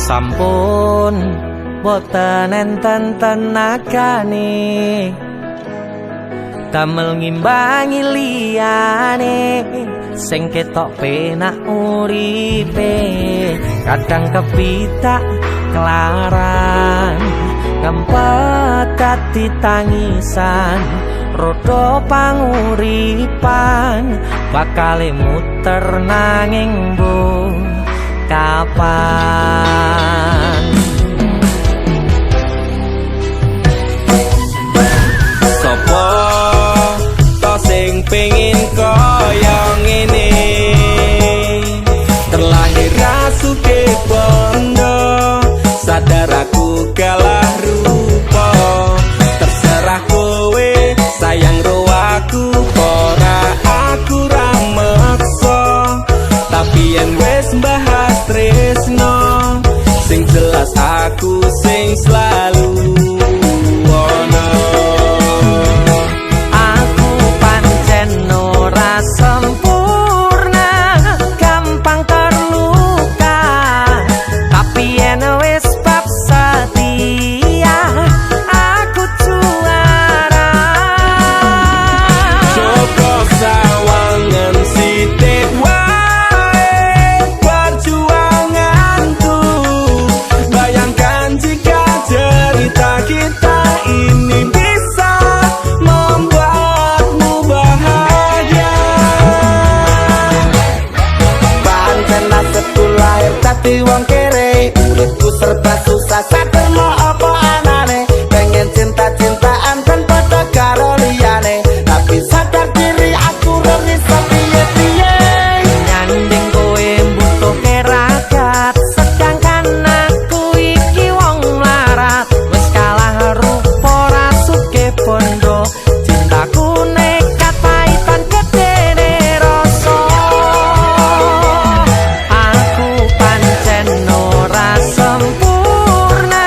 sampun boten enten tenagane damel ngimbangi liyane sing ketok penak uripe kadang kepitak kelaran kempet dadi tangisan rodo panguripan bakale muter nanging bu kapan sopo to sing pengin kaya ngene terlahir rasuke bondo sadar aku kalah rupa terserah kowe sayang ro aku ora aku ra meksa tapi yen wis bahas tresno sing jelas aku sing selalu ono aku pancen ora sempurna gampang terluka tapi yen wis bab setia aku juara Joko sawangan sithik wae perjuanganku bayangkan jika cerita kita ini bisa membuatmu bahagia pancen nasibku lahir dadi wong kere uripku serba susah sadar mau apa anane pengen cinta-cintaan dan pada karo liyane tapi sadar diri aku rong iso piye-piye nyanding kowe butuh keragat sedangkan aku iki wong melarat wis kalah rupa rasuke bondo cintaku nekat paitan gedene rasa aku pancen ora sempurna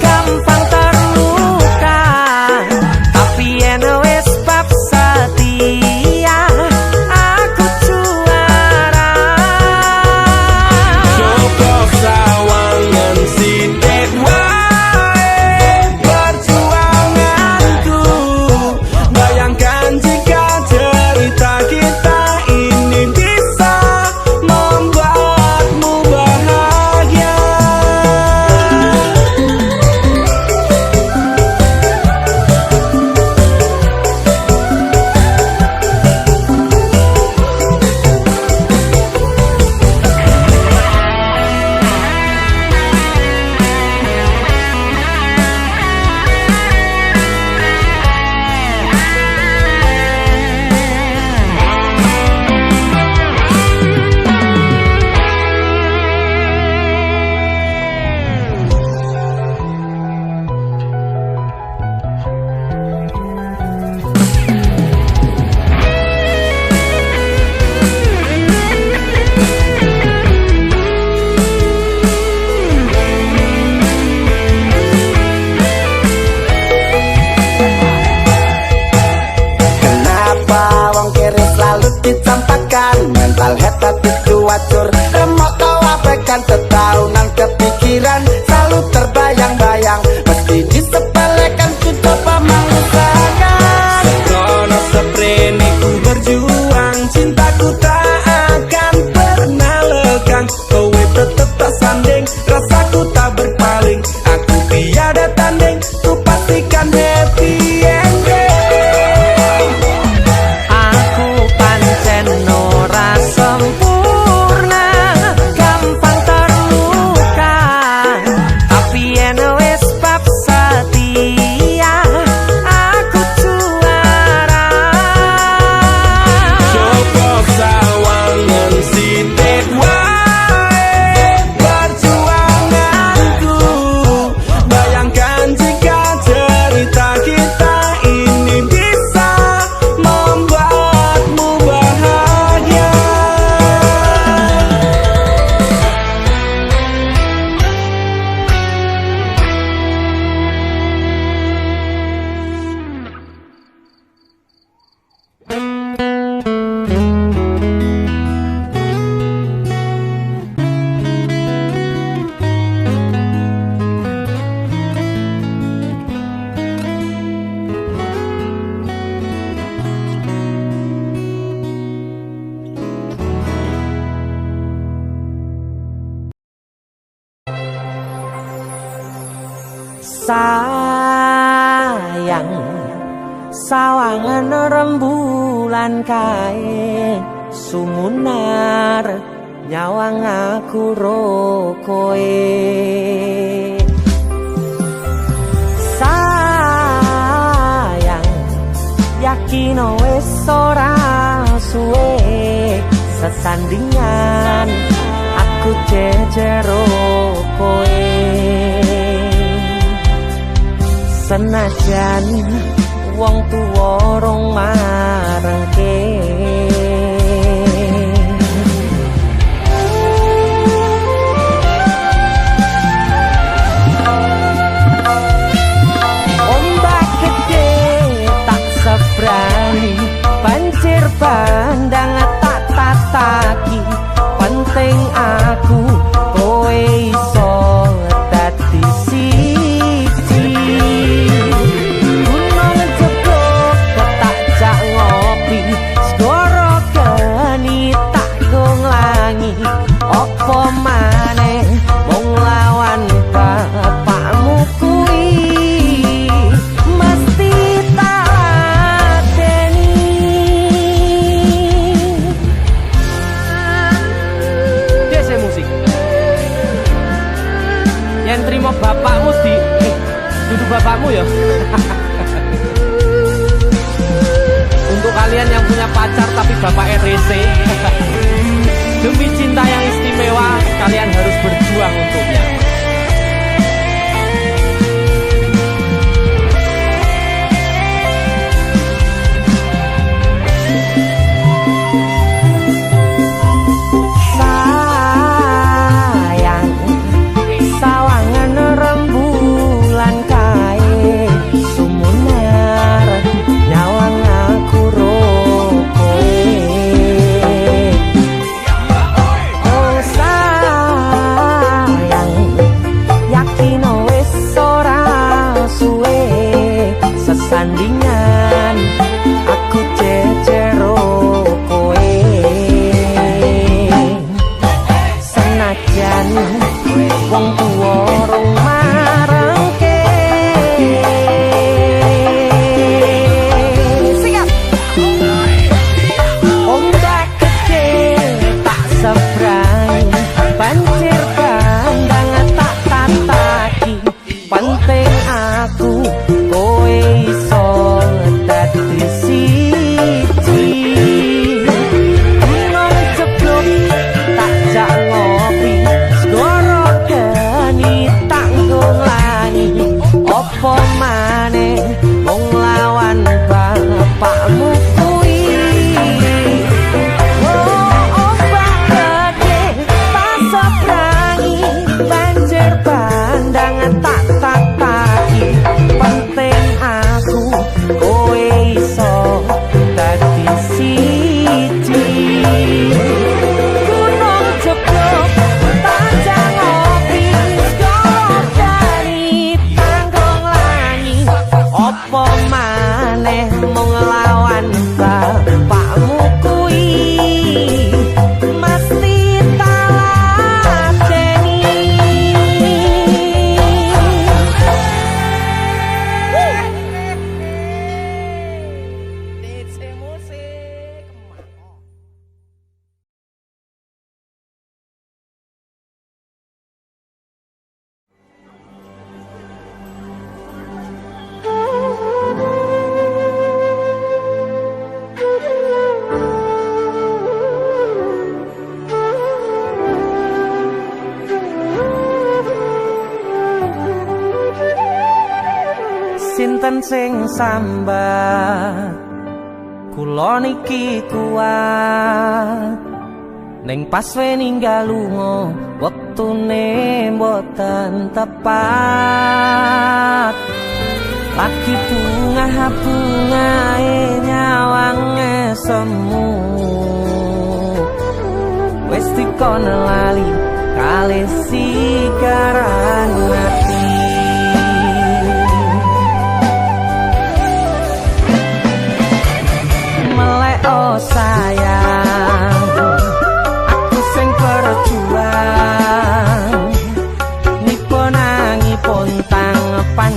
gampang terluka tapi yen wis bab setia aku juara Joko sawangan sithik wae perjuanganku bayangkan jika cerita kita ini bisa membuatmu bahagia Kenapa wong kiri selalu dicampakkan mental head tapi cuacur remok kau abaikan setaunan kepikiran selalu terbayang-bayang mesti disepelekan ku coba mengusahakan sembrono seprene ku berjuang cintaku tak akan pernah lekang kowe tetep tak sanding rasaku tak berpaling aku tiada tanding ku pastikan happy ending aku pancen ora sempurna gampang terluka tapi Sayang sawangan rembulan kae sumunar nyawang aku rokoe. Sayang yakin wis ora suwe sesandingan aku jejero koe. Senajan wong tuwa rong marengke ombak gede tak sebrani banjir bandang tak tataki penting aku kowe iso dadi siji. Gunung jebok tak jak ngopi segoro geni tak gonglangi opo maneh wong lawan bapakmu kuwi mesti tak lateni. Dese musik yang terima bapakmu di duduk bapakmu ya. Untuk kalian yang punya pacar tapi bapak RC demi cinta yang istimewa kalian harus berjuang untuknya. Sayang sawangan rembulan kae sumunar nyawang aku rokoe. Oh sayang yakin wis ora suwe sesandingan aku jejero koe. Senajan wong tuwa rong marengke siap ombak gede tak sebrang banjir bandang tak tataki penting aku kowe iso dadi siji. Gunung jeblok tak jak ngopi segoro geni tak nglangi opo maneh wong lawan bapakmu kuwi. Oh ombak gede tak sebrangi banjir bandang tak tataki penting aku kowe iso dadi siji. Gunung jeblok tak jak ngopi segoro geni tanggung langi opo maneh mung lawan bapakmu kuwi mesti tak lateni. DC musik. Sinten sing sambat kula niki kuat ning pas ninggal lunga wektune mboten tepat. Lagi bungae nyawange semu wis dikon lali kalih sigaran ati. Melek oh sayang aku sing berjuang nipun angipun tang pan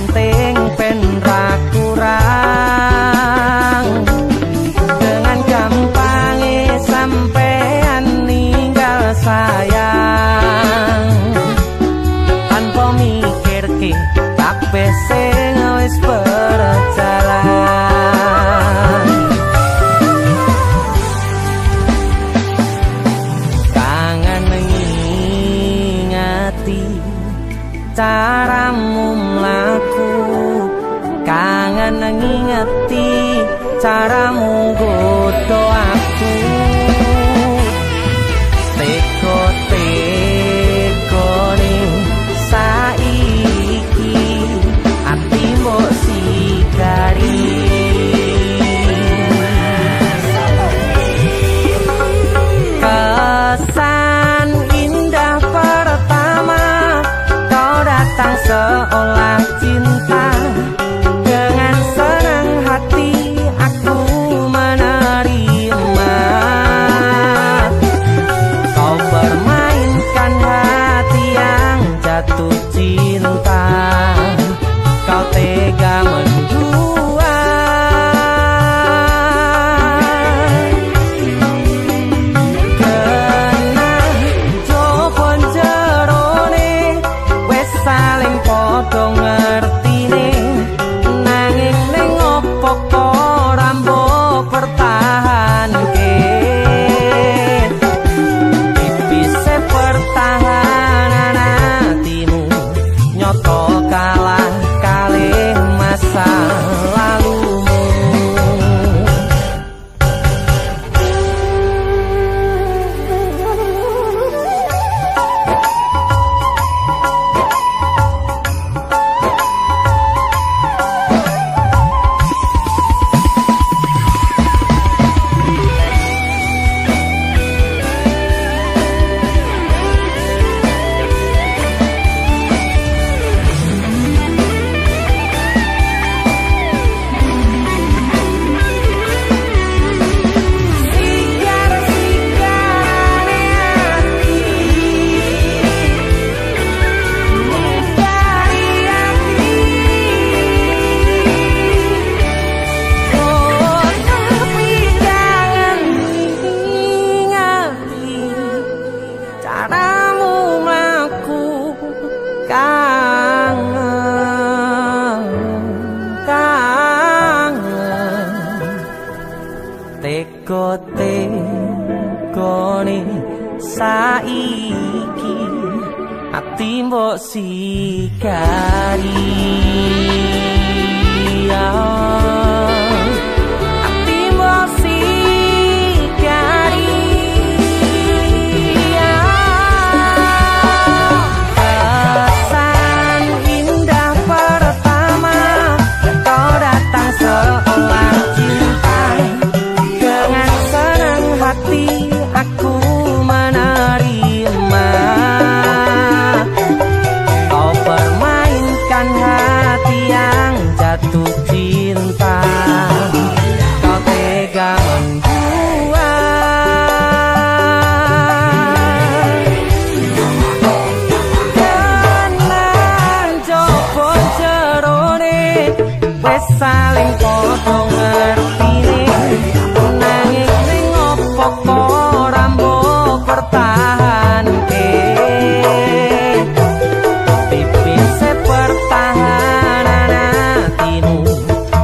caramu mlaku, kangen ngingeti caramu godho aku. Teko-teko ning saiki ati mbok sikari. Kesan indah pertama kau datang seolah cinta, dengan senang hati aku menerima. Kau permainkan hati yang jatuh cinta, kau tega mendua. Kena jopon jerone wes saling podo ngertine, nanging ning opo kok rambok pertahanke. Tipise pertahanan hatimu nyoto kalah kalih masa lalumu. Caramu mlaku, kangen, kangen. Teko-tekone saiki ati mbok sikari. Ati mbok sikari. Kesan indah pertama kau datang seolah cinta, dengan senang hati aku menerima. Kau permainkan hati yang jatuh cinta, kau tega membuat. Kenan jopo jerone wes saling podo ngertine, nanging ning opo kok rambok pertahanke. Tipise pertahanan hatimu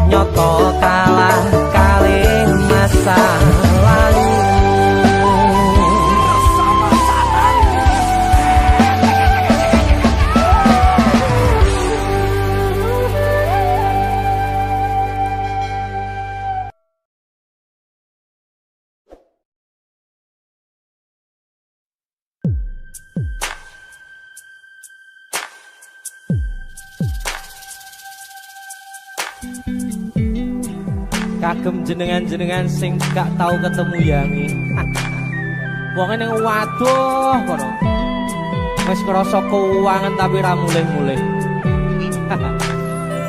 nyoto kalah kalih masa lalu. Kagem jenengan-jenengan sing gak tau ketemu Yangi. Wong ning waduh kono. Wis krasa keuangan tapi ra mulih-mulih.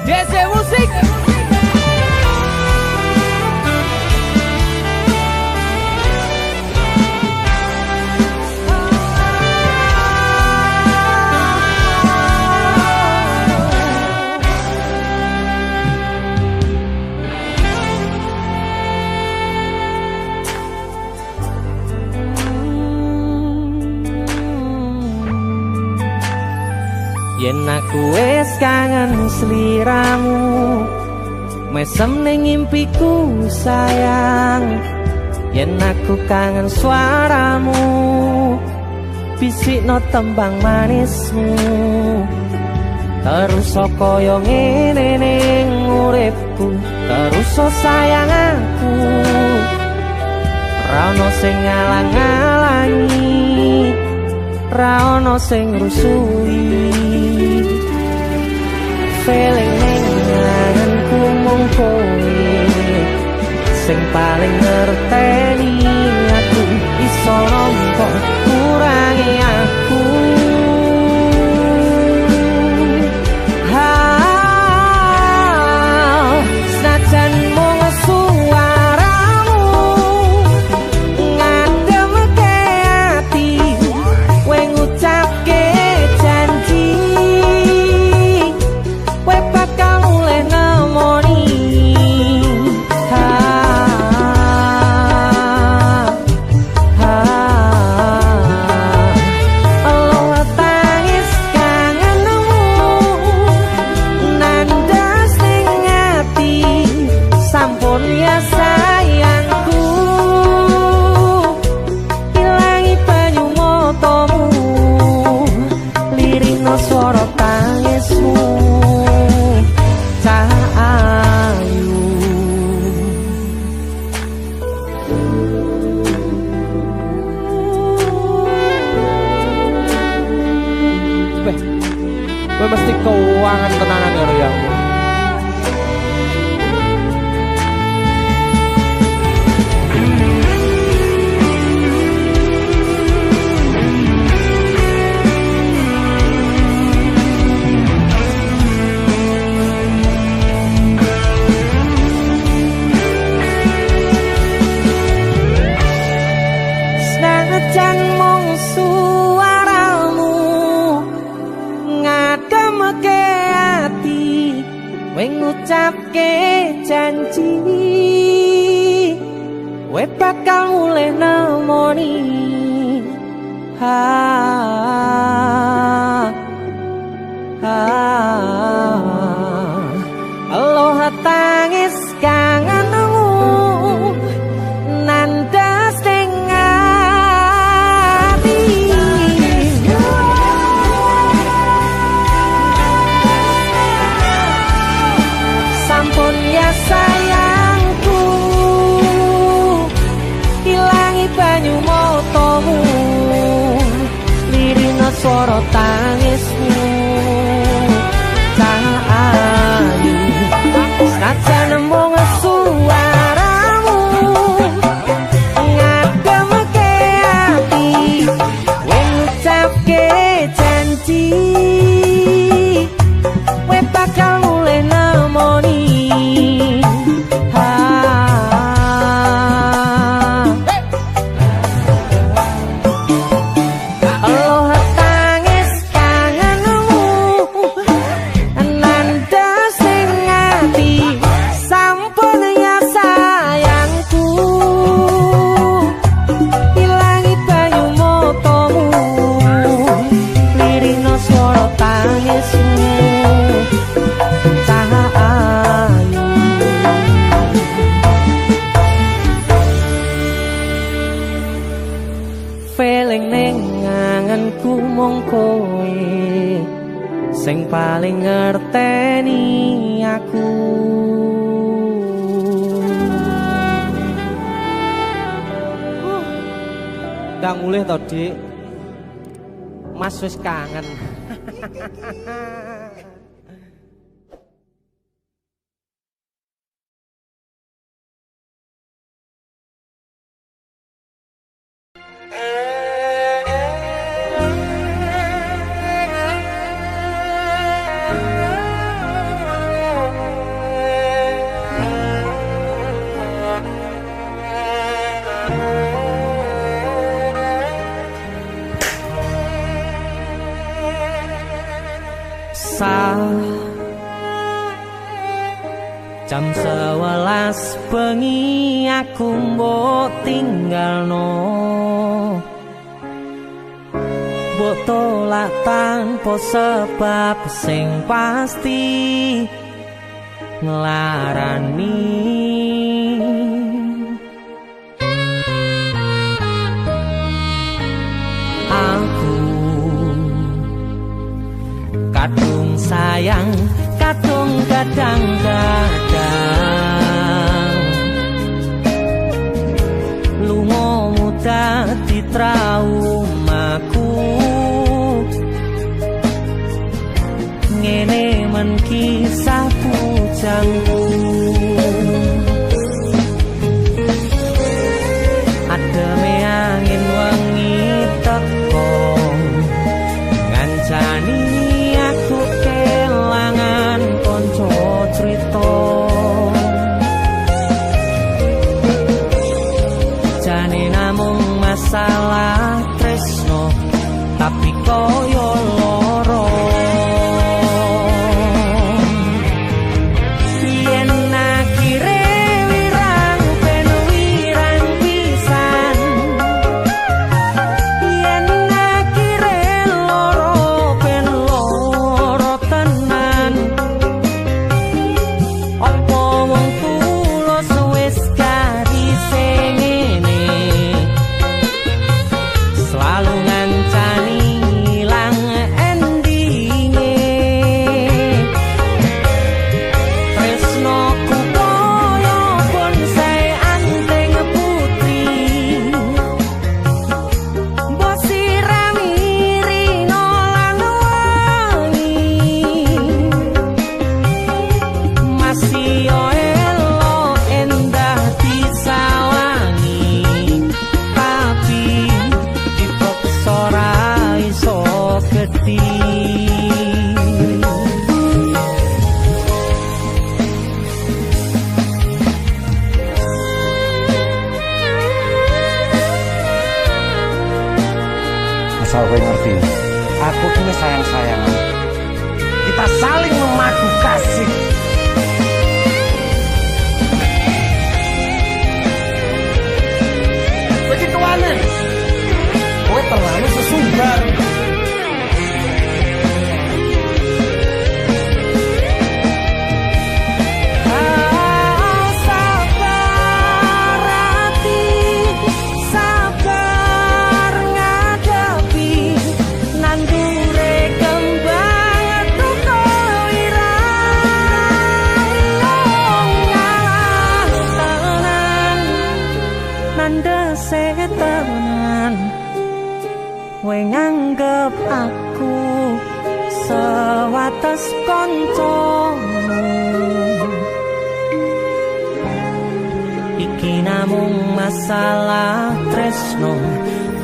DC musik. Yen aku wis kangen sliramu, mesem ning impiku sayang. Yen aku kangen suaramu, bisikno tembang manismu. terus kaya ngene ning uripku, terus sayang aku. Ra ono sing ngalang-alangi, ra ono sing rusui. Feeling ning ngangenku mung kowe sing paling ngerteni aku, iso nampa kurangi aku. Senajan mung suaramu ngademke ati, kowe ngucapke janji kowe bakal mulih nemoni. Suara tangismu tak ayu. Gue mesti keuangan tenanan ya Royang. Senajan mung suaramu ngademke ati, kowe ngucapke janji kowe bakal mulih nemoni. Aloha tangis kangenmu nandas ning ati. Sampun ya sayangku, ilangi banyu motomu, lirina swara tangismu tak ayu. Senajan mung suaramu ngademke ati, kowe ngucapke janji kowe bakal mulih nemoni. Aloha tangis kangenmu nandas ning ati, sampun ya sayangku, ilangi banyu motomu, lirina swara tangismu tak ayu. Feeling ning ngangenku mung kowe sing paling ngerteni aku. Ndang mulih to, Dik. Mas wis kangen. Jam 11 bengi aku mbok tinggalno, mbok tolak tanpa sebab sing pasti nglarani. Aku kadung sayang sayang kadung kadang-kadang lungamu dadi traumaku ngene men kisah bujangku ademe angin wengi teko ngancani aku kelangan konco crita jane namung masalah tresno tapi koyo loro yen akhire wirang ben wirang pisan yen akhire loro ben loro tenan opo wong tulus wis karise ngene selalu ngancani ilang endinge tresnoku koyo bonsai anteng putri mbok sirami rino lan wangi masih yo elo endah disawangi tapi dipaksa ora iso gedhi asal kowe ngerti aku kini sayang-sayangan kita saling memadu kasih begitu aneh kowe terlalu sesumbar sabar hati sabar ngadepi nandure kembang tuko irang tenan nandese tenan kowe nganggep aku sewates kancamu iki namung masalah tresno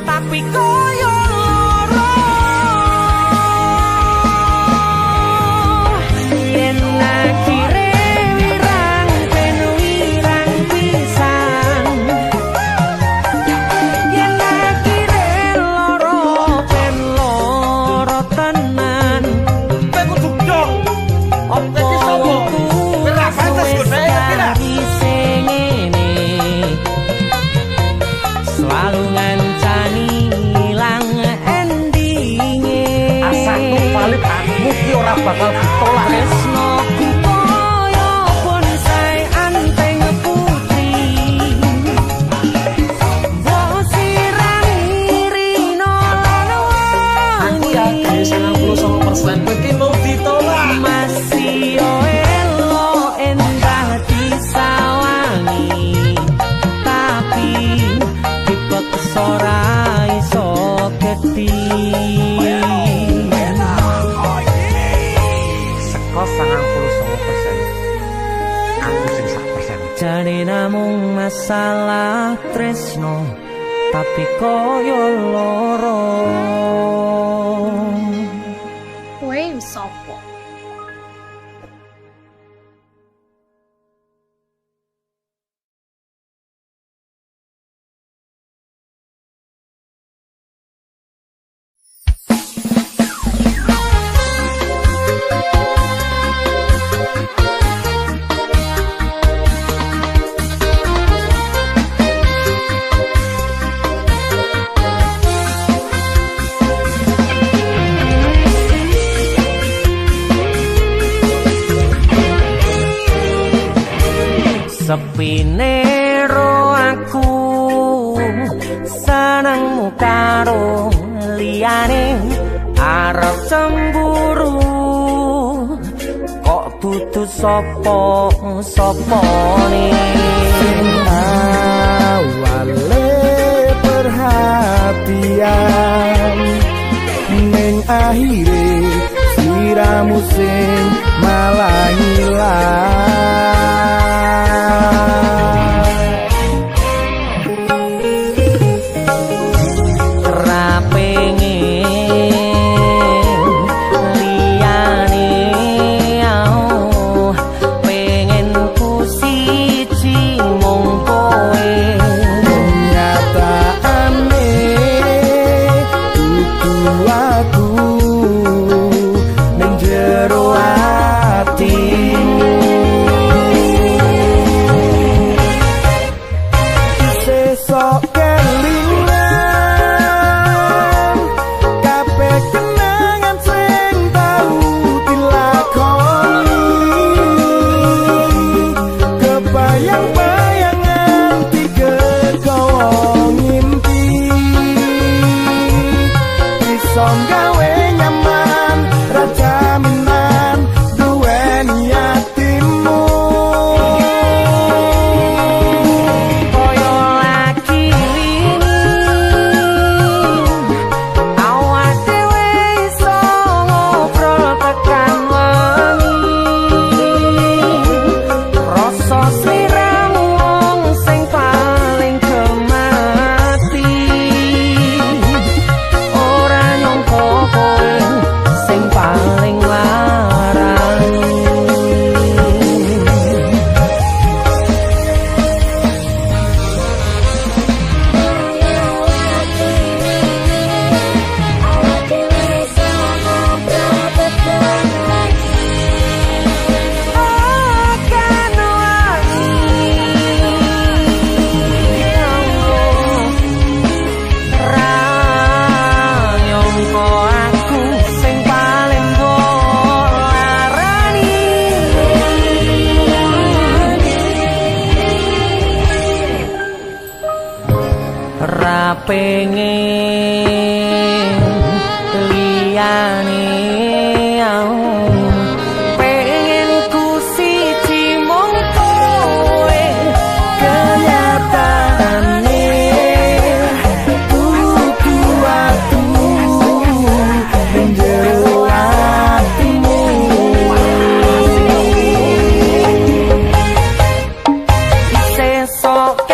tapi koyo loro yen akhire wirang ben wirang pisan yen akhire loro ben loro tenan kowe kudu dong opo wongku Ora pantes kok saya kira. selalu ngancani ilang endinge asakku valid aku ki ora bakal ditolak tresnoku koyo bonsai anteng putri mbok sirami rino lan aku wangi yakin 99% kowe ki mau ditolak masih yo elo endah disawangi tapi dipaksa ora iso gedhi seko 99% aku sing 1% jane namung masalah tresno tapi koyo loro kowe sapa sepine ro aku senengmu karo liyane arep cemburu dudu sapa-sapane sing awale perhatian ning akhire siramu sing malah pengen liyane pengen ku siji mung kowe kenyataane butuh waktu menjero hatimu sesok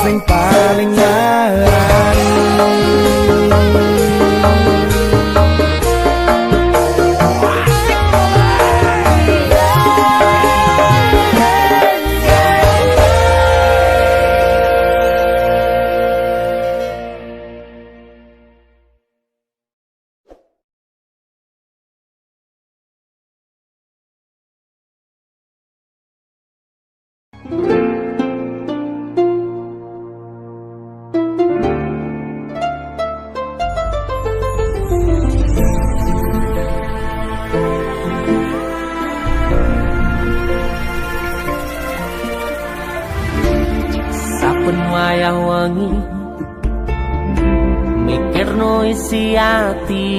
sing paling larang wayah wengi mikirno isi ati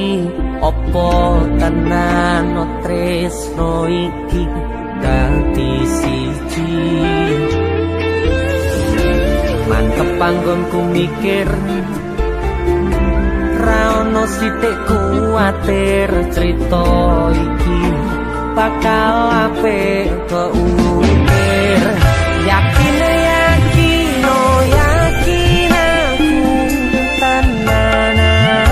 opo tenan tresno iki dadi siji mantep panggonku mikir ra ono sithik kuwatir crita iki bakal apik keukir yakin yakin aku tenanan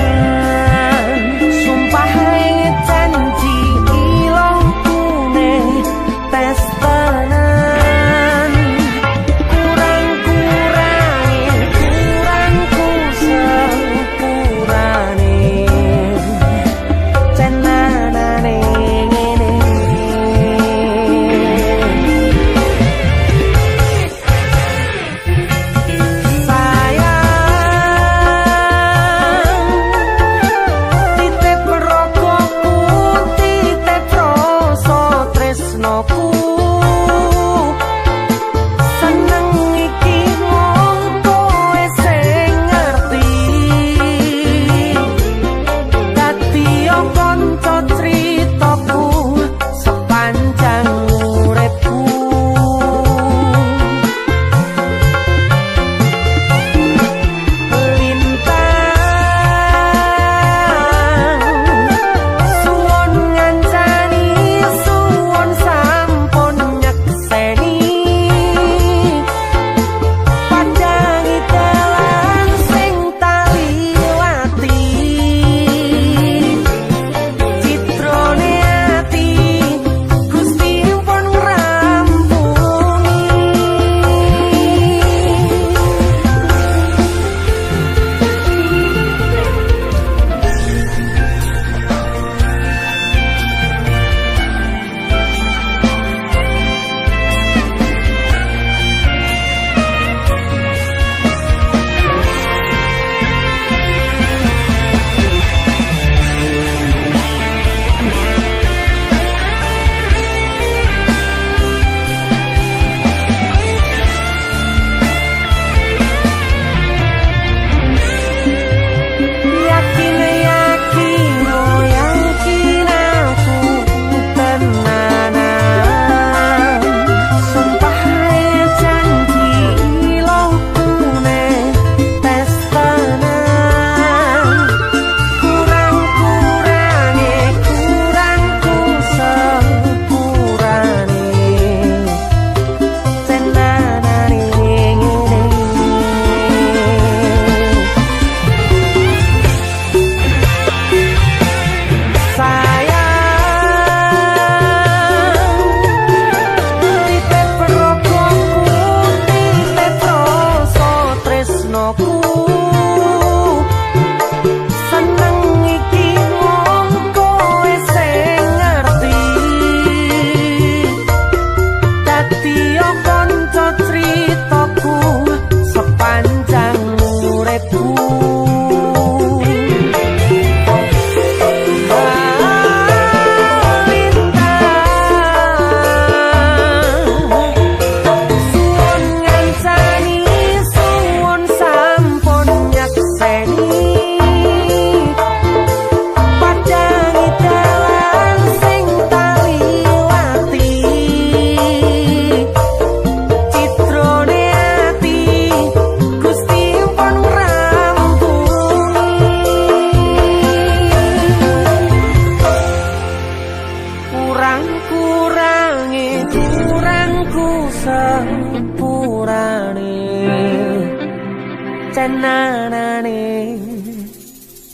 tenanane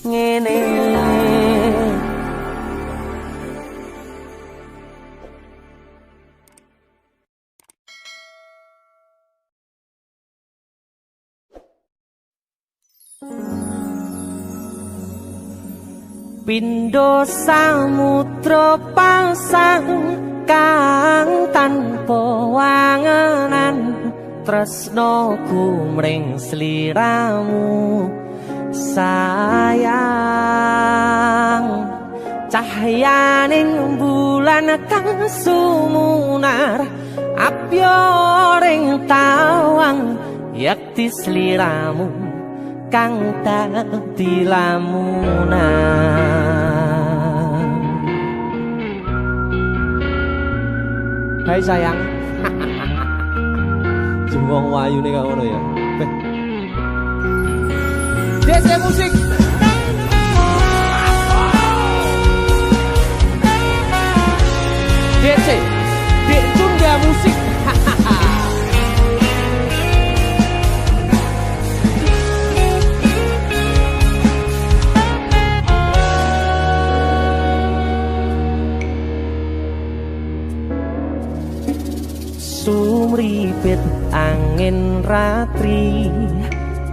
ngene Pindho samudra pasang kang tanpa wangenan tresnaku mring sliramu sayang cahyaning bulan kang sumunar apyoring tawang yakti sliramu kang dadi lamunan. Hai sayang. Jengwong wayune kok ngono ya. DC musik. DC. Dek Tunda musik. Sumripit angin ratri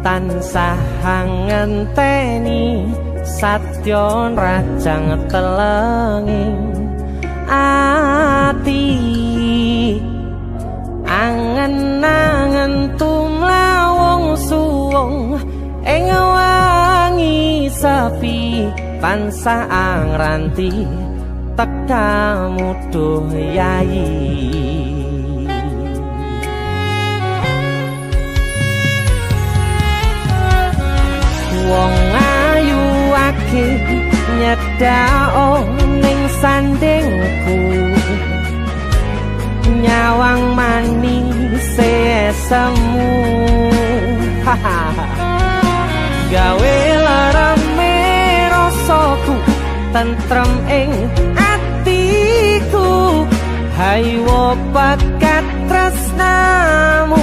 tansah ngenteni satya rajang telenging ati angen-angen tumlawung suwung ing wangi sepi tansah angranti tekamu duh yayi wong ayu akeh nyedhak ning sandingku nyawang manis semu gawe larame rasaku tentrem ing atiku haywo pakat tresnamu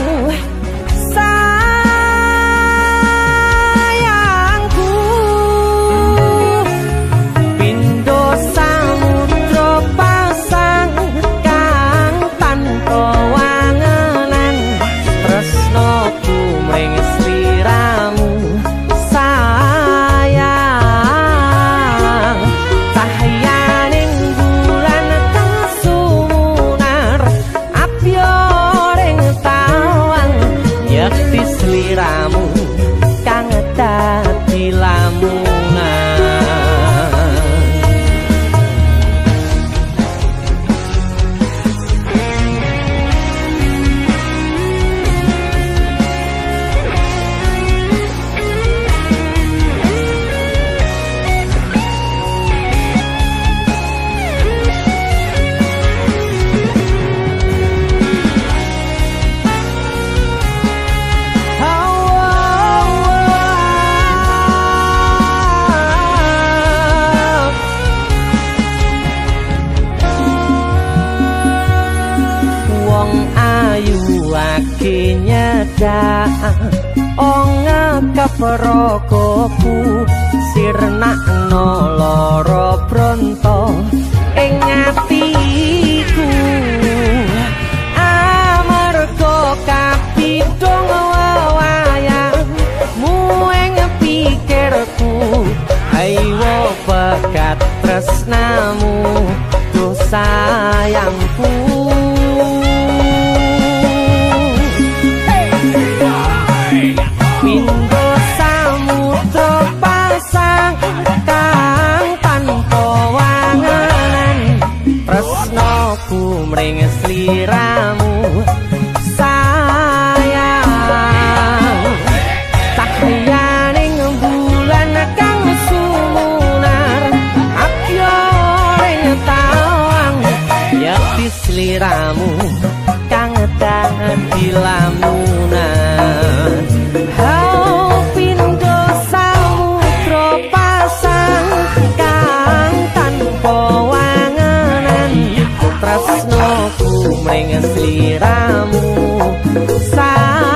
Prokoku sirnakno lara bronto ing atiku amarga kapidhong wayangmu ing pikirku ayo pekat tresnamu duh sayangku mring sliramu sayang cahyaning bulan kang sumunar apyoring tawang yakti sliramu kang dadi lamunan pindho samudra pasang kang tanpa tresnoku mring sliramu sayang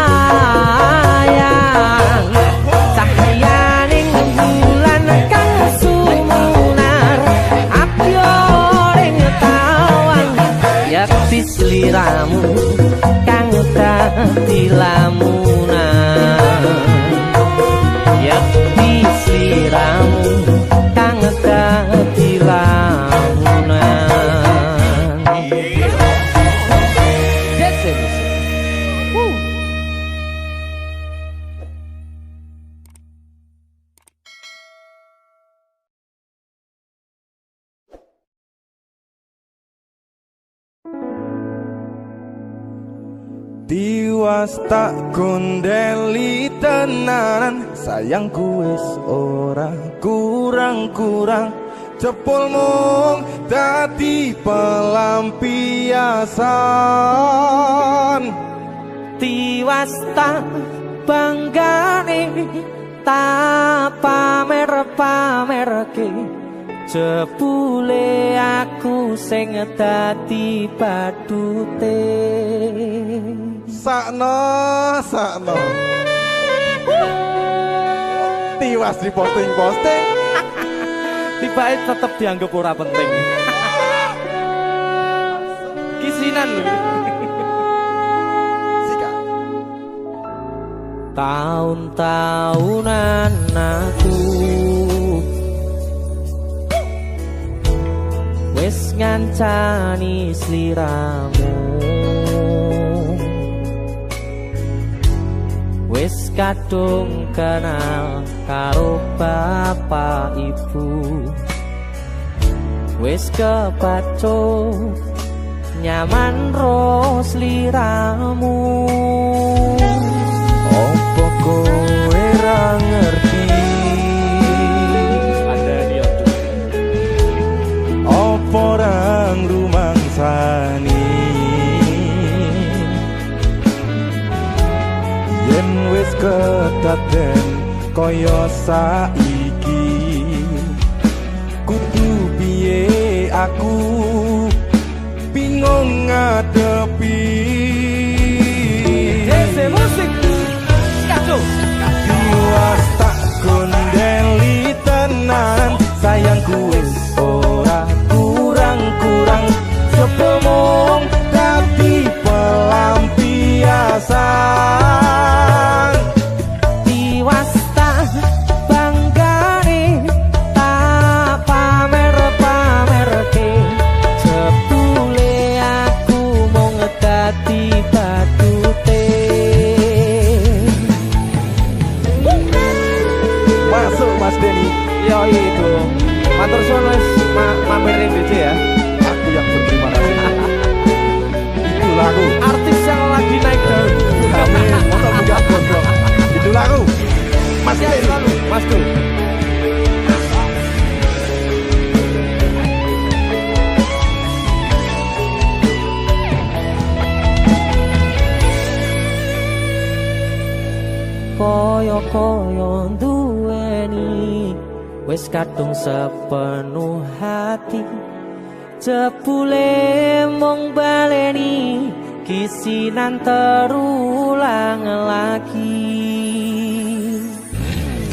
sliramu kang dadi lamunan yakti sliramu kang dadi lamunan. Tiwas tak gondeli tenanan, sayangku wis ora kurang-kurang, jebul mung dadi pelampiasan. Tiwas tak banggane tak pamer-pamerke, jebule aku sing dadi badute. Sakno tiwas di posting Tibae tetep dianggap ora penting. Kisinan lho. Sika Tahun-tahunan aku wis ngancani sliramu, wis kadung kenal karo bapak ibu, wis kepacu nyaman ro sliramu. opo kowe ra ngerti, opo ra ngrumangsani yen wis kedaden kaya saiki. Kudu piye aku bingung ngadepi. Dese musik skaco Tiwas tak gondeli tenan, sayangku wis ora kurang-kurang, sepemong dadi pelampiasan. tiwas tak banggane tak pamer-pamerke, jebule aku mung dadi badute. Masuk Mas Denny. Yo itu matur suwun wis mamerin DJ ya. Aku yang berterima kasih. Itu lagu. Artis yang lagi naik daun. Amin. Untuk enggak gondrong. Itu lagu. Mas Siap Denny. selalu, Mas Du. Koyo-koyo duweni wis kadung sepenuh hati, jebule mung baleni kisinan terulang lagi.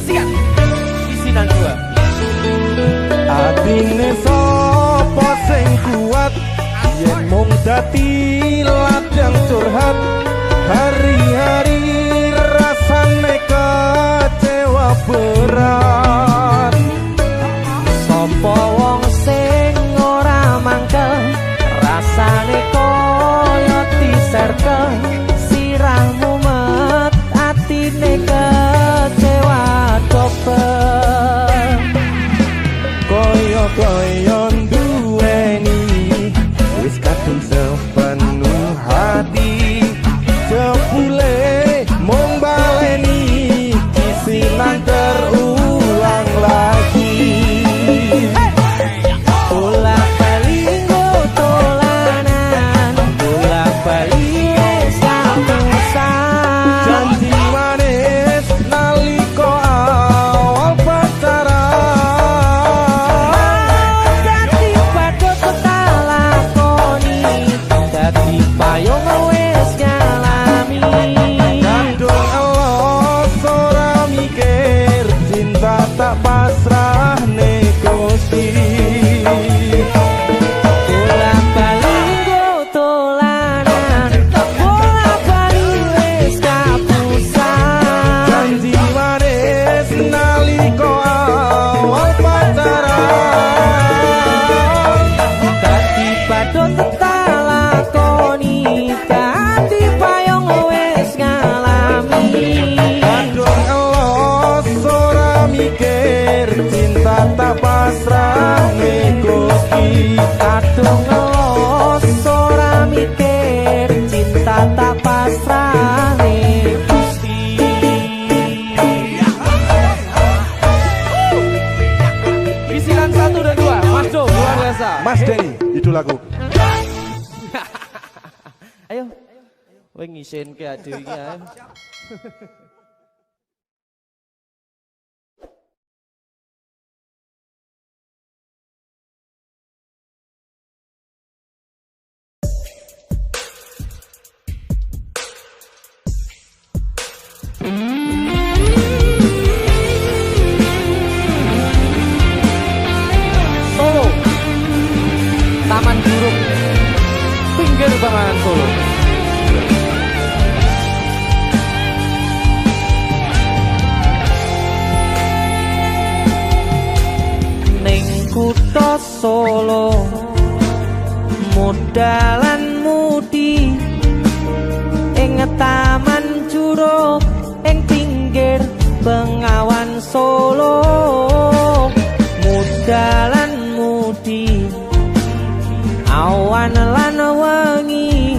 Siap kisinan dua. Atine sapa sing kuat yen mung dadi ladang curhat, hari-hari rasane kecewa berat. Sopo wong sing ora mangkel, rasane koyo diserkel, sirahmu met atine kecewa dobel. Koyo-koyo duweni wis kadung sepenuh hati, jebule idolaku. Ayo. Kowe ngisenke ade iki ae. Solo Taman Buruk pinggir bangunan Solo. Ning kutha Solo modalan mudi ing taman juruk ing pinggir Bengawan Solo modalan mudi awan lan wengi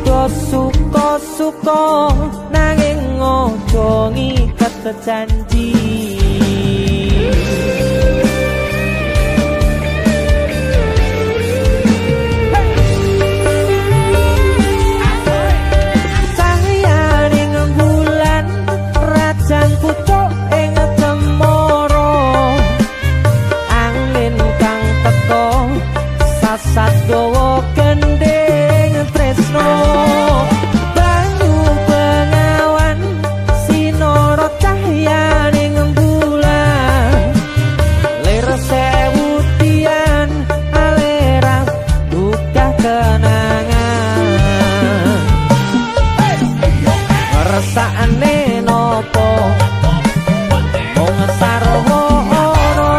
do suka-suka nanging ojo ngiket janji. Sadowo kendeng tresno banyu bengawan sinoro cahyaning bulan lir sewu tian alera duka kenangan ngersakane nopo mung sarwono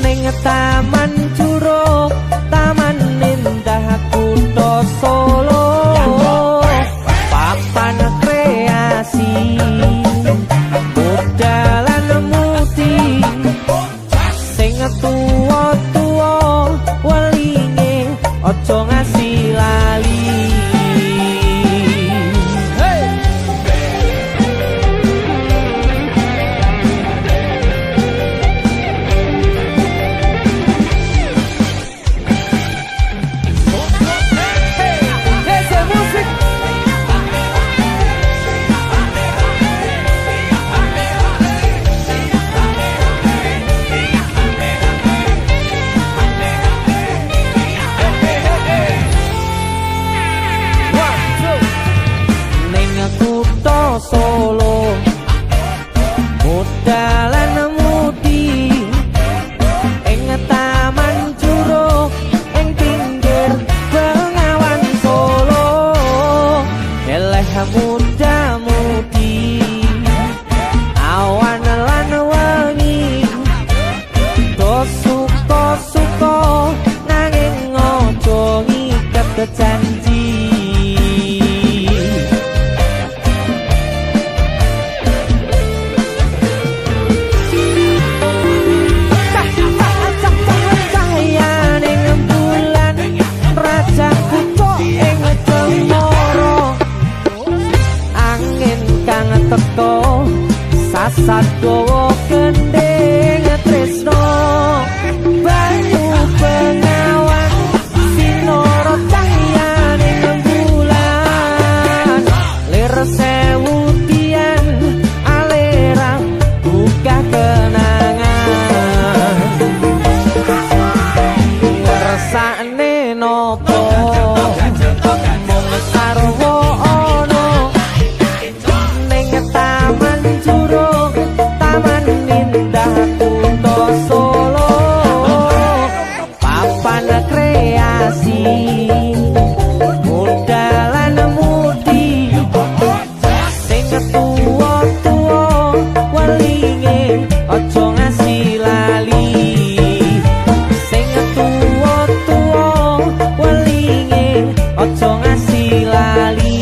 ning taman juruk taman indah kutha Solo papan kreasi modalan mudi sing tuwa-tuwa welinge aja ngasih lali. Solo modalan mudi ing taman juruk ing pinggir Bengawan Solo eleh muda mudi awan lan wengi do suka-suka nanging ojo ngiket janji. Teko sadowo kendeng tresno banyu bengawan sinoro cahyaning bulan lir sewu tian alera buka kenangan ngersakne nopo mung sarwono taman juruk taman indah kutha Solo papan kreasi modalan mudi sing tuwa-tuwa welinge aja ngasih lali sing tuwa-tuwa welinge aja ngasih lali.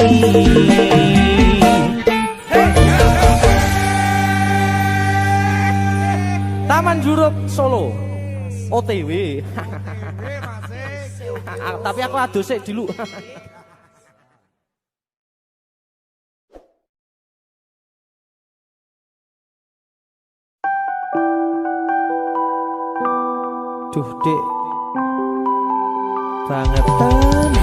Taman Juruk Solo OTW. Tapi aku adus sik dulu. Duh, Dek. bangetan.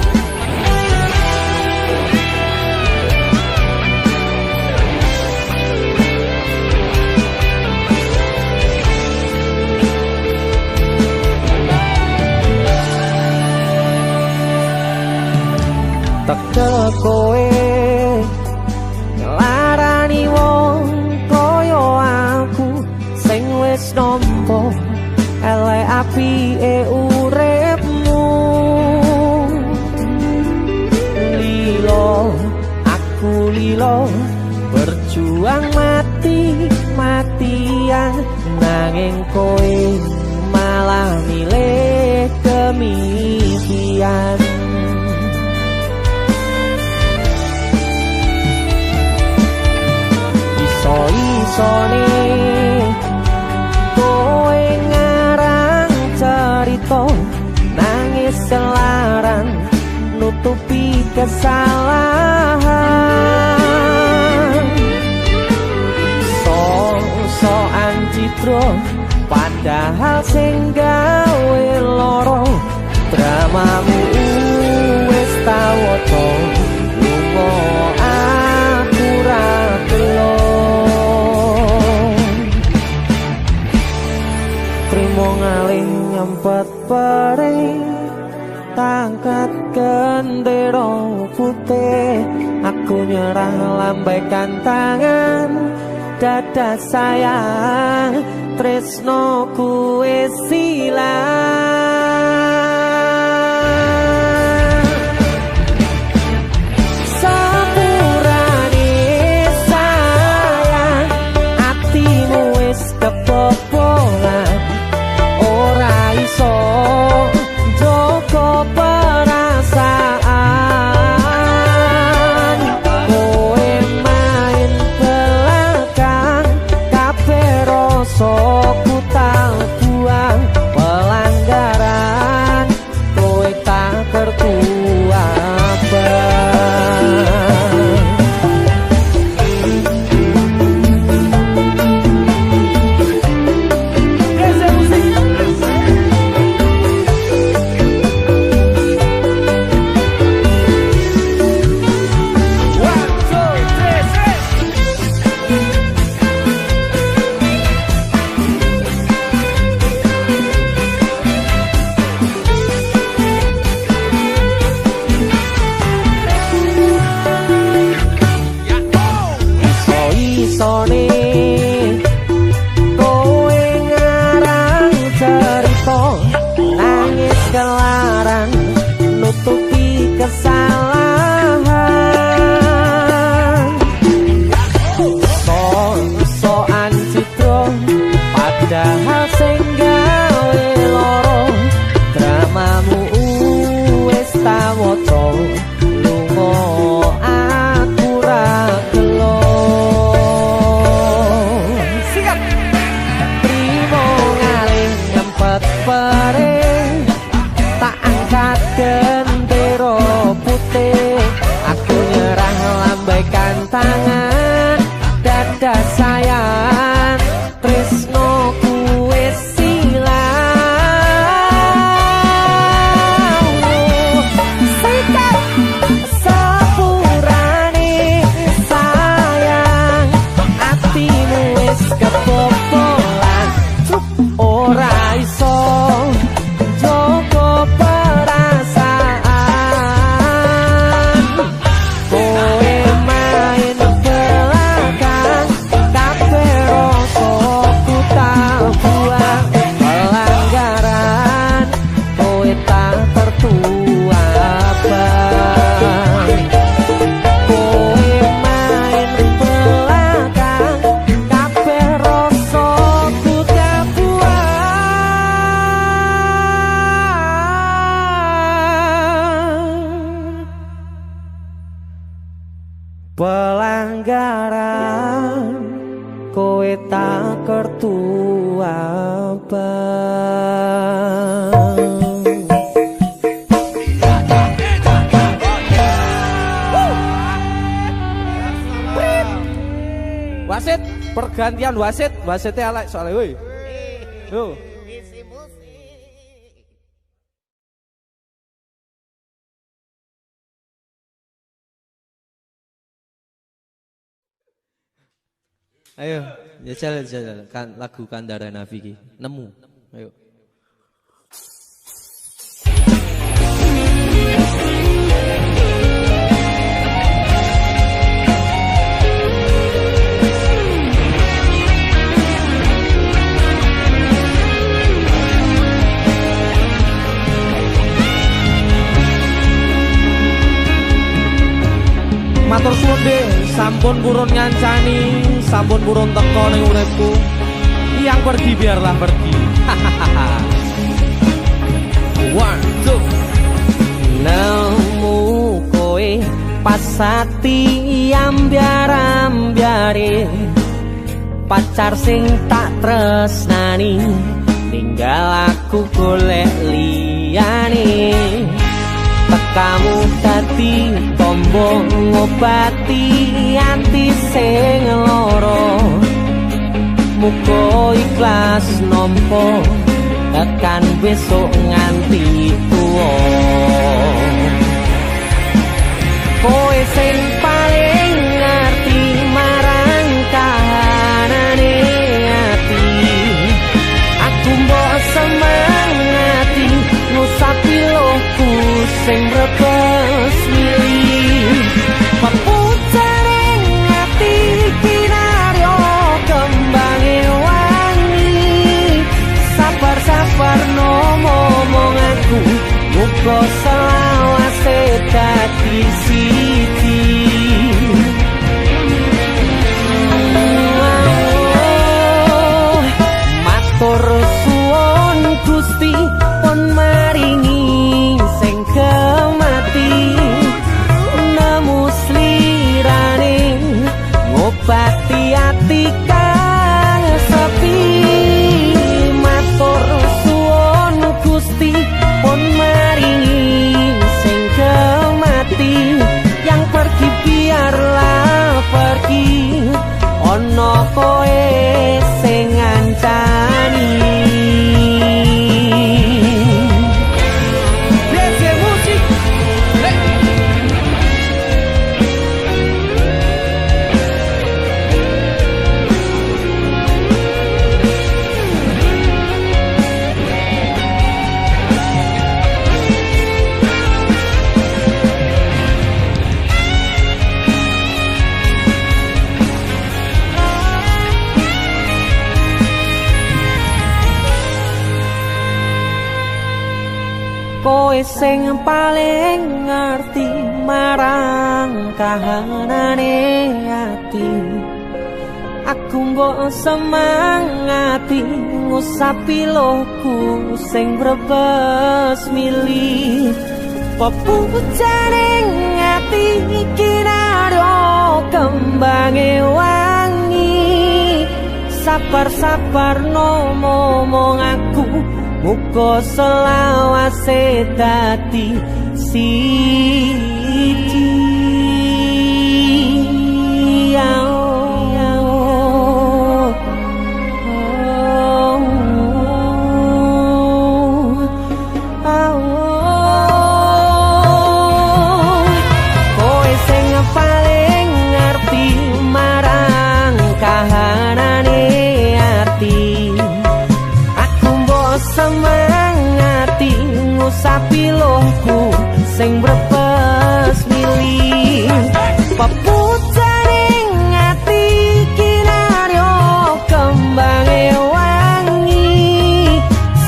Tekel kowe ngelarani wong koyo aku sing wis nampa elek apike uripmu. Lilo aku lilo berjuang mati-matian nanging kowe malah milih demikian. Iso-isone kowe ngarang cerita nangis selaran nutupi kesalahan. So-soan citro padahal sing gawe loro dramamu wis tau waca lunga aku ra gelo. Trimo ngalih nyempet perih tangkat gendera putih. Aku nyerah lambaikan tangan dada sayang tresnoku wis ilang. Sepurane sayang atimu wis kebobolan ora iso joko perasaan. Kowe main belakang kabeh rasa ku tak buang pelanggaran kowe tak kertu abang. Iso-isone kowe ngarang cerita nangis kelaran nutupi kesalahan. So-soan citro padahal sing gawe loro dramamu wis tak waca lunga aku ra gelo. Trimo ngalih nyempet perih tak angkat gendera putih. Aku nyerah lambaikan tangan dada sayang tresnoku wis ilang. Sikap sepurane sayang atimu wis kebobolan ora iso joko perasaan. Kowe main belakang kabeh rasa ku tak buang pelanggaran kowe tak tertua abang. Kowe main belakang kabeh rasa ku tak buang pelanggaran kowe tak kertu abang. Wasit pergantian wasitnya elek soalnya woi. Yo. Ayo, jajal kan lagu Kandara Nafi ki. Nemu. Ayo. Matur suwun deh, sampun purun ngancani, sampun purun teko ning uripku. Yang pergi biarlah pergi. One, two. Nemu kowe pasati ambyar-ambyare, pacar sing tak tresnani, tinggal aku golek liyane. Kamu dadi tombo ngobati ati sing lara, muga ikhlas nampa tekan besok nganti tuwa. Kowe sing paling ngerti marang kahanane ati, aku mbok semangati ngusapi lohku sing rebes milih. Pepucaring ati kinaryo kembange wangi, sabar-sabar ngomong aku, muga selawase dadi siji. Matur suwun Gusti pun maringi sing kemati, nemu slirane ngobati ati kang sepi. Matur suwun Gusti pun maringi sing kemati, yang pergi biarlah pergi, ono koe sing ngancani. Kowe sing paling ngerti marang kahanane ati, aku mbok semangati ngusapi lohku sing brebes milih. Pepucaring ati kinaryo kembange wangi, sabar-sabar ngomong aku, muga selawase dadi siji. Kowe sing paling ngerti marang kahanane ati, aku mbok semangati ngusapi lohku sing brebes milih. Pepucaring ati kinaryo kembange wangi,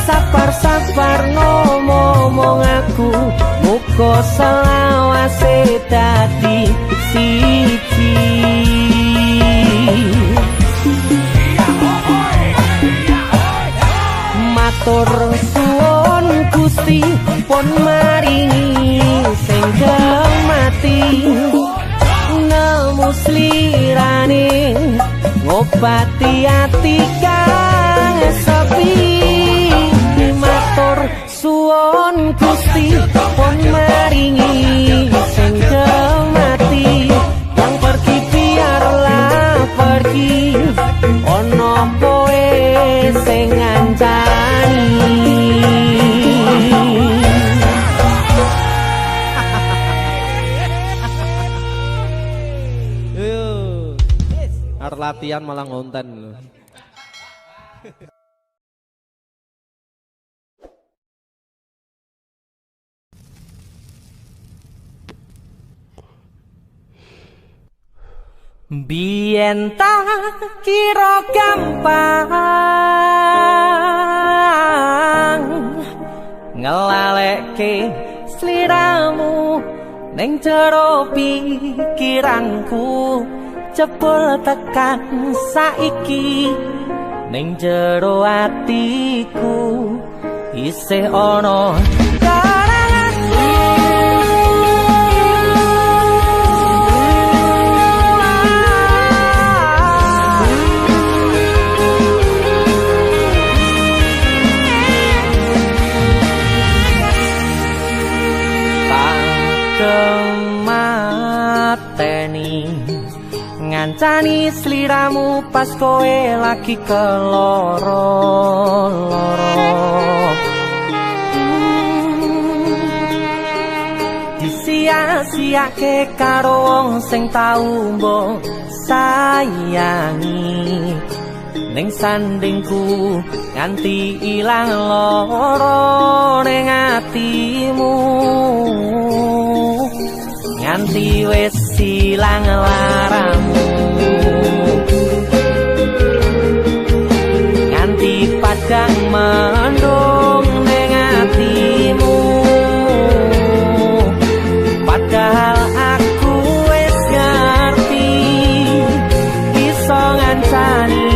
sabar-sabar ngomong aku, muga selawase dadi siji. Matur suwun Gusti pun maringi sing kemati, nemu slirane ngobati ati kang sepi. Matur suwun Gusti pun maringi sing kemati, yang pergi biarlah pergi, ono kowe sing ngancani. Arep latihan malah ngonten lho. Biyen tak kira gampang ngelalekke sliramu ning jero pikiranku jebul tekan saiki ning jero atiku isih ana ngancani sliramu pas kowe lagi keloro-loro disia-siake karo wong sing tau mbok sayangi ning sandingku nganti ilang loro ning atimu nganti wis silang laramu nganti padang mendung ning atimu padahal aku wis ngerti iso ngancani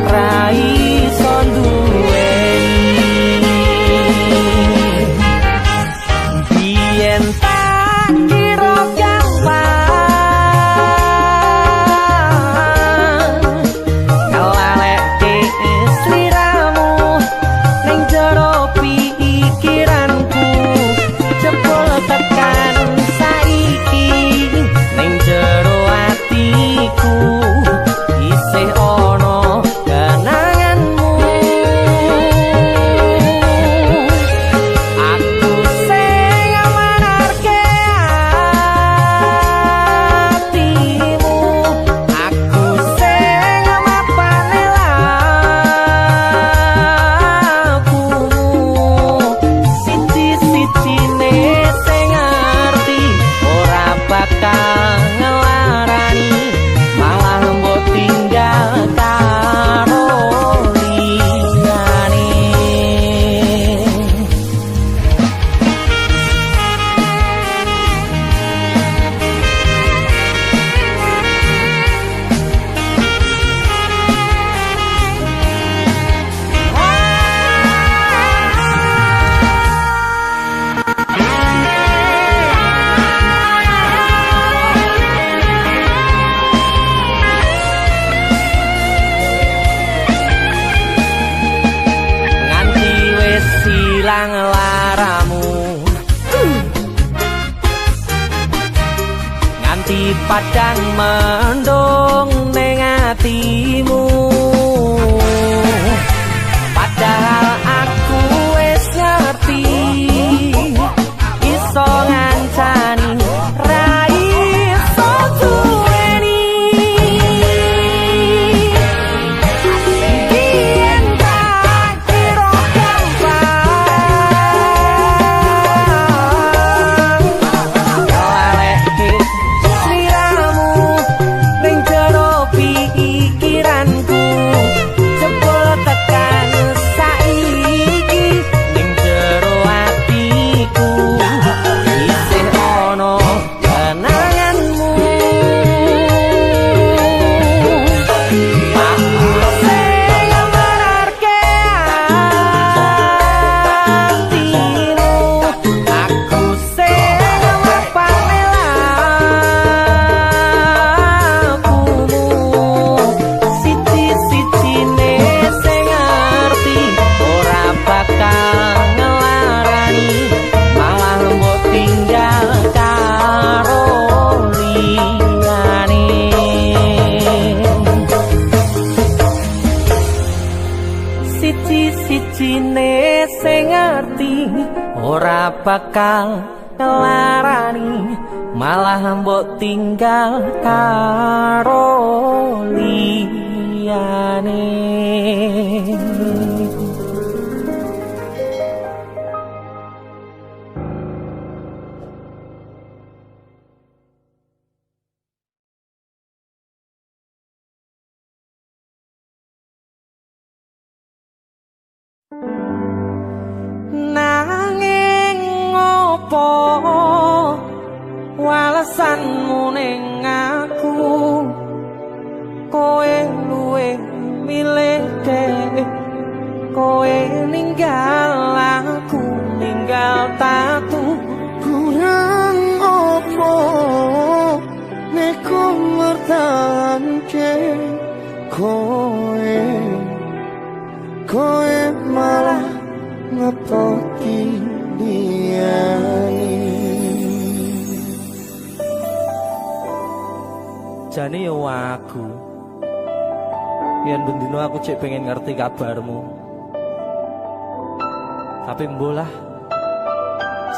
ra iso duweni biyen padang mendung ning atimu padahal aku wis ngerti iso ngancani ra iso duweni biyen tak kira siji-sijine sing ngerti ora bakal ngelarani malah mbok tinggal karo mertahanke kowe kowe malah ngepoti liyane. Jane yo aku yen bendino aku cek pengen ngerti kabarmu, tapi mbolah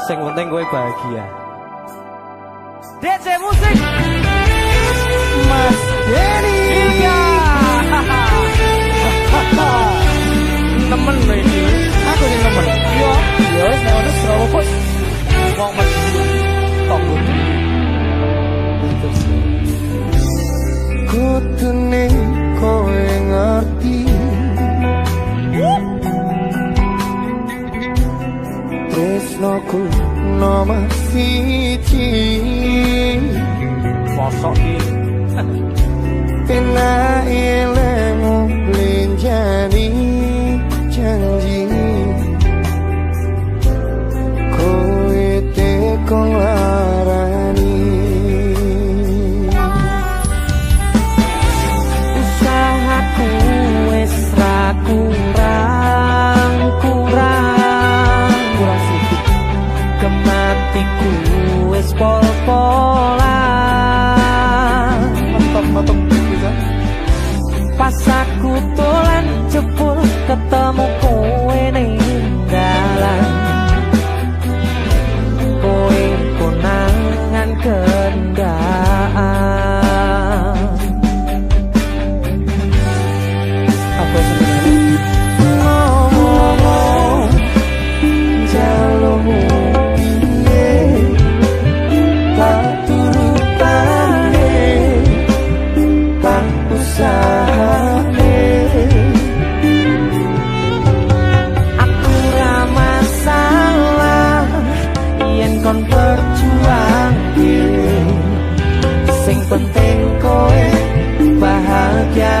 sing penting kowe bahagia. DC musik Mas Denny Ilga temen lho iki. aku yang nemen Yo ya wis nek ono Surabaya bos wong mesti tonggo kutune kowe ngerti tresnoku nomor siji mosok iki pena ilmu blenjani janji kowe tekon larani usahaku wis ra kurang sedikit, kematiku wis pol-polan. mantap bisa Pas aku dolan jebul ketemu kowe ning dalan, kowe konangan kendaan. Apa sebenarnya? ngomong jalurmu piye tak turutane tak usahane Aku ra masalah yen kon berjuang sing penting kowe bahagia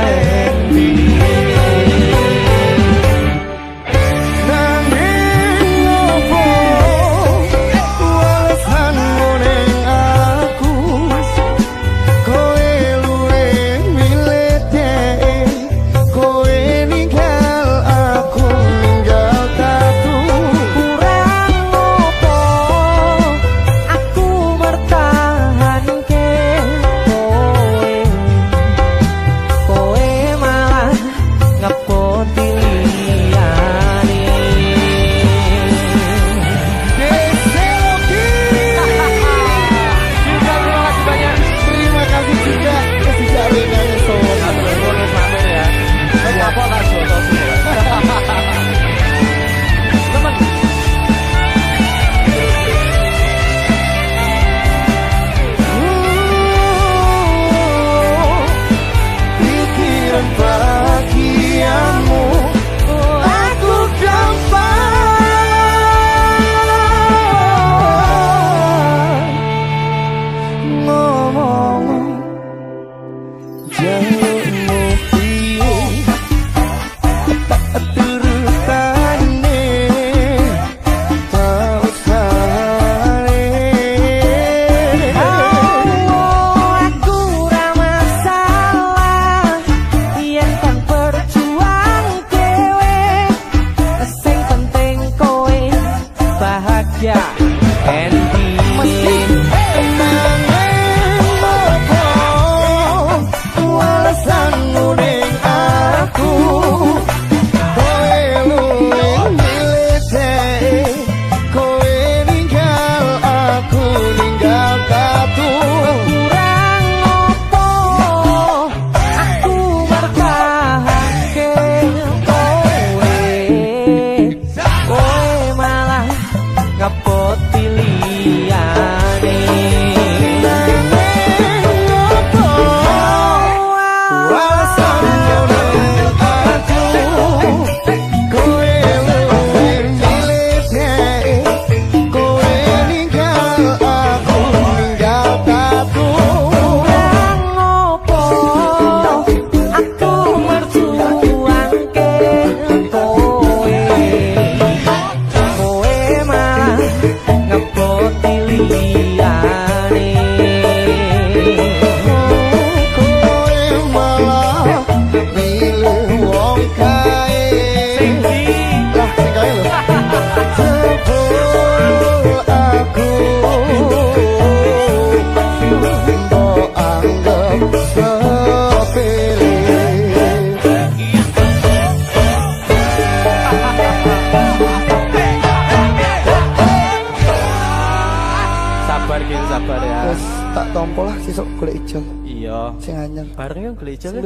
tak tompo lah sesuk golek ijol. Iya. Sing anyar. Bareng yo golek ijol.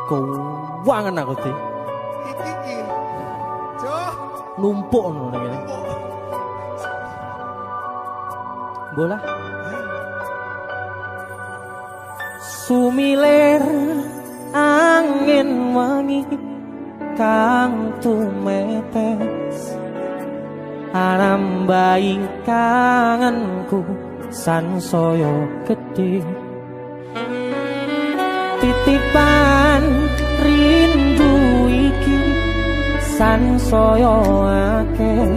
Keuangan aku sih. Iki. Jo. Numpuk ngono ngene. Bola. Sumilir angin wangi kang tumetes arambai kangenku sansaya gedhe titipan rindu iki sansaya akeh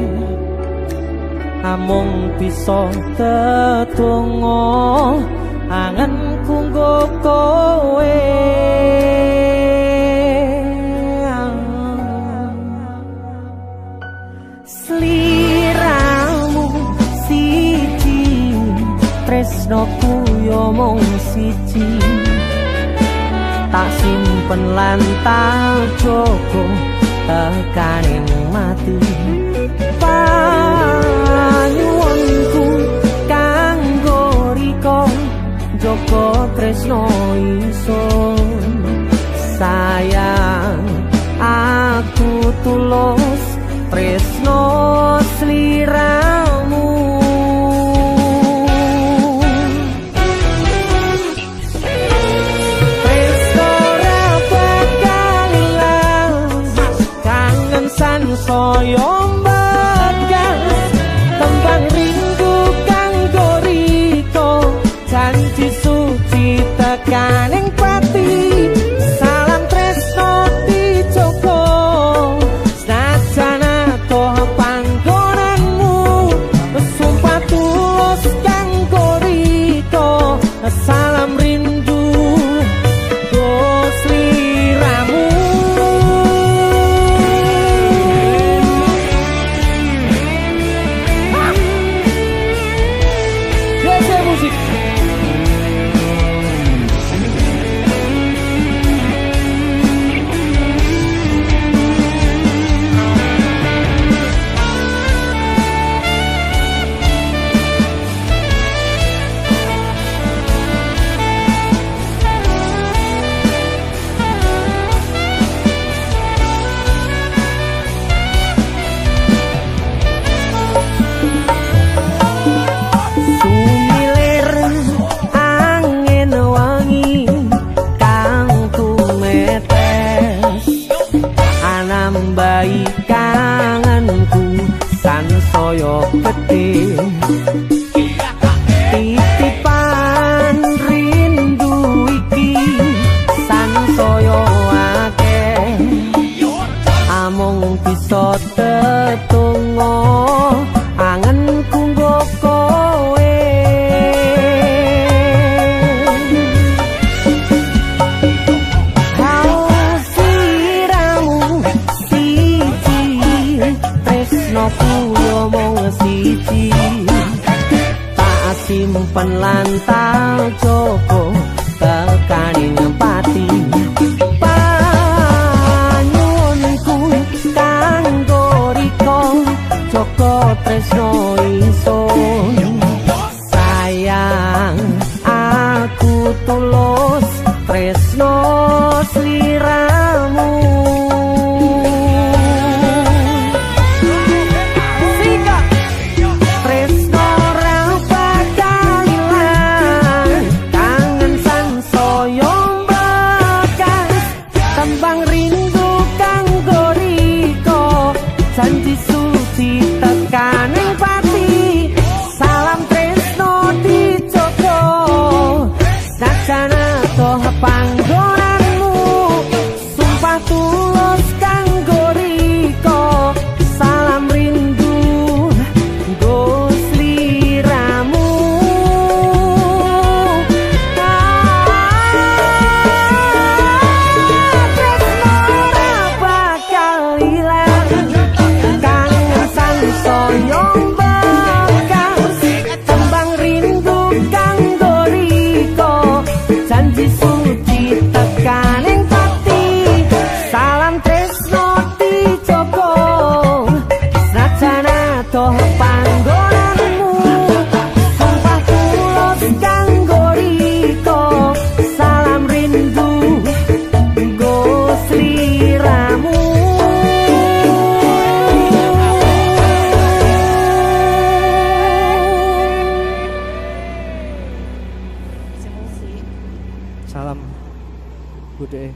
amung bisa tetunggo anganku nggo kowe sliramu siji tresnoku yo mung siji tak simpen lan tak jogo tekaning mati panyuwunku kanggo riko joko tresno ingsun sayang aku tulus tresno sliramu tresno ra bakal ilang kangen sansaya mbagas tembang rindu kanggo riko janji suci tekaning pati salam tresno dijogo senajan atoh panggonanmu sumpah tulus kanggo riko salam rindu go sliramu musik sumilir angin wangi kang tumetes anambai kangenku sansaya gedhe titipan rindu iki sansaya akeh amung bisa tetunggo angenku nggo kowe kau sliramu siji tresnoku yo mung siji tak simpen lan tak jogo tekaning pati panyuwunku kanggo riko joko tresno ingsun sayang aku tulus tresno sliramu sika tresno ra bakal ilang kangen sansaya mbakas tembang rindu kanggo riko janji suci tekaning pati salam tresno dijogo senajan atoh panggonanmu sumpah tulus kanggo riko salam rindu nggo sliramu tresno ra bakal ilang kangen sansaya mbakas tembang rindu kanggo riko janji suci teka deh.